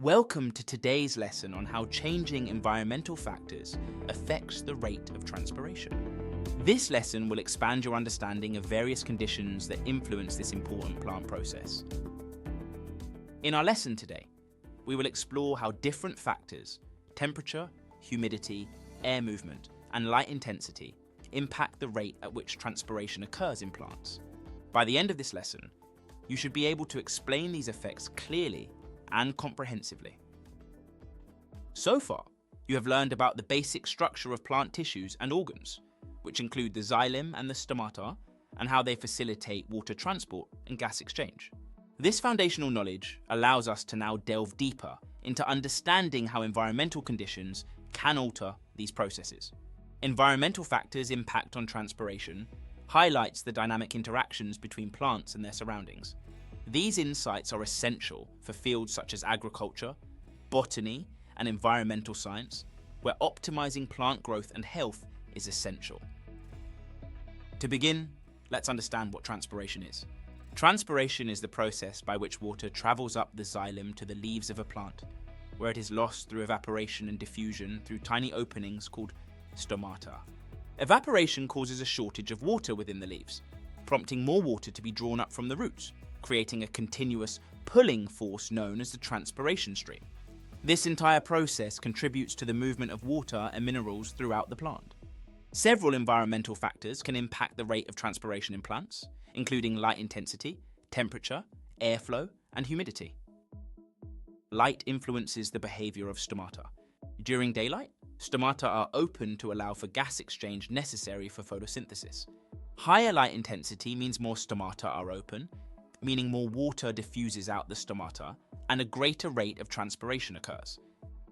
Welcome to today's lesson on how changing environmental factors affects the rate of transpiration. This lesson will expand your understanding of various conditions that influence this important plant process. In our lesson today, we will explore how different factors, temperature, humidity, air movement, and light intensity impact the rate at which transpiration occurs in plants. By the end of this lesson, you should be able to explain these effects clearly and comprehensively. So far, you have learned about the basic structure of plant tissues and organs, which include the xylem and the stomata, and how they facilitate water transport and gas exchange. This foundational knowledge allows us to now delve deeper into understanding how environmental conditions can alter these processes. Environmental factors' impact on transpiration highlights the dynamic interactions between plants and their surroundings. These insights are essential for fields such as agriculture, botany, and environmental science, where optimizing plant growth and health is essential. To begin, let's understand what transpiration is. Transpiration is the process by which water travels up the xylem to the leaves of a plant, where it is lost through evaporation and diffusion through tiny openings called stomata. Evaporation causes a shortage of water within the leaves, prompting more water to be drawn up from the roots, creating a continuous pulling force known as the transpiration stream. This entire process contributes to the movement of water and minerals throughout the plant. Several environmental factors can impact the rate of transpiration in plants, including light intensity, temperature, airflow, and humidity. Light influences the behavior of stomata. During daylight, stomata are open to allow for gas exchange necessary for photosynthesis. Higher light intensity means more stomata are open, meaning more water diffuses out the stomata and a greater rate of transpiration occurs.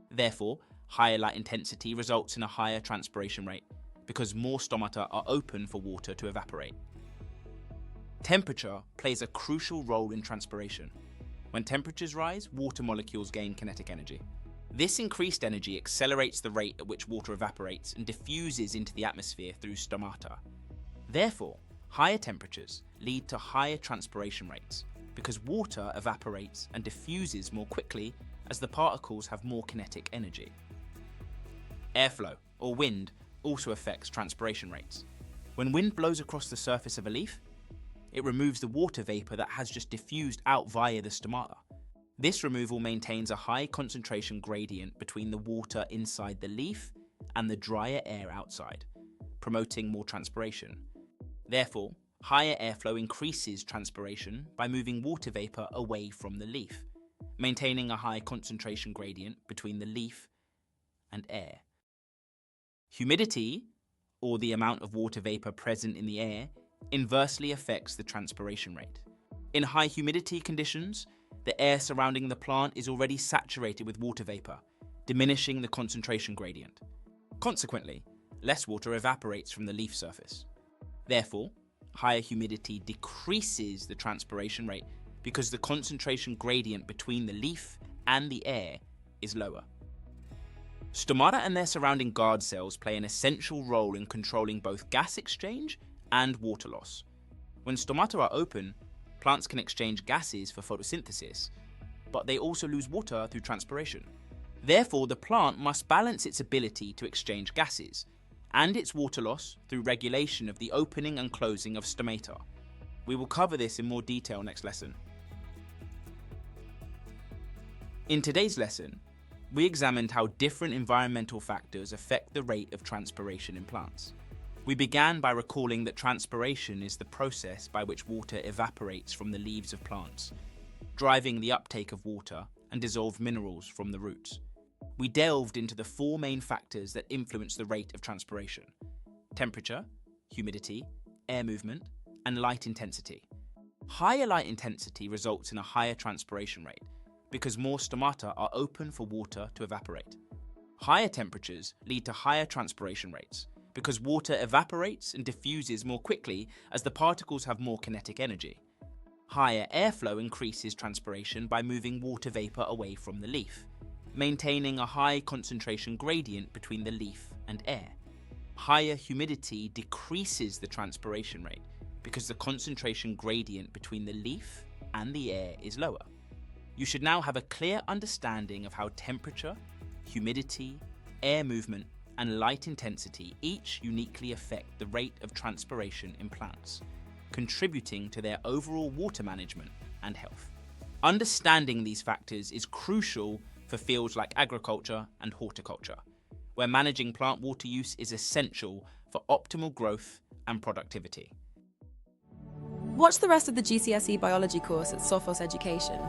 Therefore, higher light intensity results in a higher transpiration rate because more stomata are open for water to evaporate. Temperature plays a crucial role in transpiration. When temperatures rise, water molecules gain kinetic energy. This increased energy accelerates the rate at which water evaporates and diffuses into the atmosphere through stomata. Therefore, higher temperatures lead to higher transpiration rates because water evaporates and diffuses more quickly as the particles have more kinetic energy. Airflow, or wind, also affects transpiration rates. When wind blows across the surface of a leaf, it removes the water vapor that has just diffused out via the stomata. This removal maintains a high concentration gradient between the water inside the leaf and the drier air outside, promoting more transpiration. Therefore, higher airflow increases transpiration by moving water vapor away from the leaf, maintaining a high concentration gradient between the leaf and air. Humidity, or the amount of water vapor present in the air, inversely affects the transpiration rate. In high humidity conditions, the air surrounding the plant is already saturated with water vapor, diminishing the concentration gradient. Consequently, less water evaporates from the leaf surface. Therefore, higher humidity decreases the transpiration rate because the concentration gradient between the leaf and the air is lower. Stomata and their surrounding guard cells play an essential role in controlling both gas exchange and water loss. When stomata are open, plants can exchange gases for photosynthesis, but they also lose water through transpiration. Therefore, the plant must balance its ability to exchange gases and its water loss through regulation of the opening and closing of stomata. We will cover this in more detail next lesson. In today's lesson, we examined how different environmental factors affect the rate of transpiration in plants. We began by recalling that transpiration is the process by which water evaporates from the leaves of plants, driving the uptake of water and dissolved minerals from the roots. We delved into the four main factors that influence the rate of transpiration: temperature, humidity, air movement, and light intensity. Higher light intensity results in a higher transpiration rate because more stomata are open for water to evaporate. Higher temperatures lead to higher transpiration rates because water evaporates and diffuses more quickly as the particles have more kinetic energy. Higher airflow increases transpiration by moving water vapor away from the leaf, maintaining a high concentration gradient between the leaf and air. Higher humidity decreases the transpiration rate because the concentration gradient between the leaf and the air is lower. You should now have a clear understanding of how temperature, humidity, air movement, and light intensity each uniquely affect the rate of transpiration in plants, contributing to their overall water management and health. Understanding these factors is crucial for fields like agriculture and horticulture, where managing plant water use is essential for optimal growth and productivity. Watch the rest of the GCSE Biology course at Sophos Education.